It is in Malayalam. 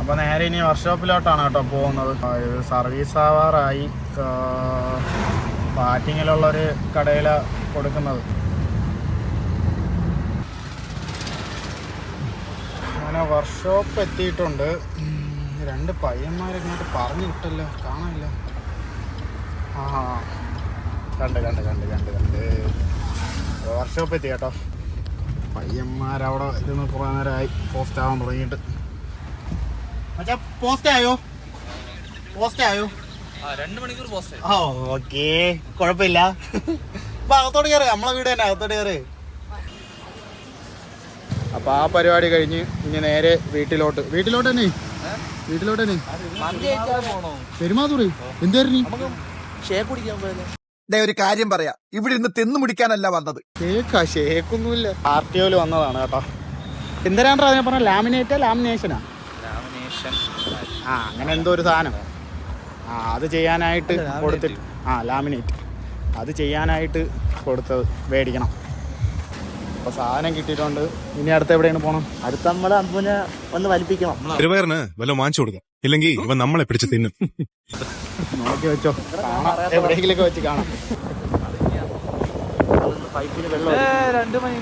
അപ്പോൾ നേരെ ഇനി വർക്ക്ഷോപ്പിലോട്ടാണ് കേട്ടോ പോകുന്നത്. ഇത് സർവീസ് ആവാറായി. പാറ്റിങ്ങിലുള്ളൊരു കടയിലാണ് കൊടുക്കുന്നത്. അങ്ങനെ വർക്ക്ഷോപ്പ് എത്തിയിട്ടുണ്ട്. 2 പയ്യന്മാരിങ്ങോട്ട് പറഞ്ഞു വിട്ടല്ലോ, കാണാനില്ല. ആ കണ്ട് വർക്ക്ഷോപ്പ് എത്തി കേട്ടോ. പയ്യന്മാരവിടെ ഇരുന്ന് കുറേ നേരമായി പോസ്റ്റ് ആവാൻ തുടങ്ങിയിട്ട്. മച്ചാ പോസ്റ്റ് ആയോ? 2 മണിക്കൂർ പോസ്റ്റ്. ഓക്കേ, കുഴപ്പമില്ല. അപ്പൊ അകത്തോട്ട് കയറി, നമ്മളെ വീട് തന്നെ അകത്തോട്ട് കയറി. അപ്പൊ ആ പരിപാടി കഴിഞ്ഞ് ഇനി നേരെ വീട്ടിലോട്ട് തന്നെ പെരുമാതൂറി. എന്തായിരുന്നു ഒരു കാര്യം പറയാ, ഇവിടെ ഇരുന്ന് തിന്നു മുടിക്കാനല്ല വന്നത്. ഷേക്കൊന്നുമില്ല. RTOയിൽ വന്നതാണ് കേട്ടോ. എന്തിനാണ് അതിനെ പറഞ്ഞ ലാമിനേഷനാ? അങ്ങനെ എന്തോ ഒരു സാധനം. അത് ചെയ്യാനായിട്ട് കൊടുത്തിട്ട് ലാമിനേറ്റ് അത് ചെയ്യാനായിട്ട് കൊടുത്തത് മേടിക്കണം. അപ്പോൾ സാധനം കിട്ടിയിട്ടുണ്ട്. ഇനി അടുത്ത് എവിടെയാണ് പോകണം? അടുത്ത നമ്മള് അമ്പുനെ ഒന്ന് വലിപ്പിക്കണം. തിരുവയറിന് വല്ല വാങ്ങിച്ചു കൊടുക്കാം, ഇല്ലെങ്കിൽ ഇവൻ നമ്മളെ പിടിച്ച് തിന്നും. നോക്കി വെച്ചോ, എവിടെയെങ്കിലൊക്കെ വെച്ച് കാണാം. പൈപ്പിന് വെള്ളം 2 മണി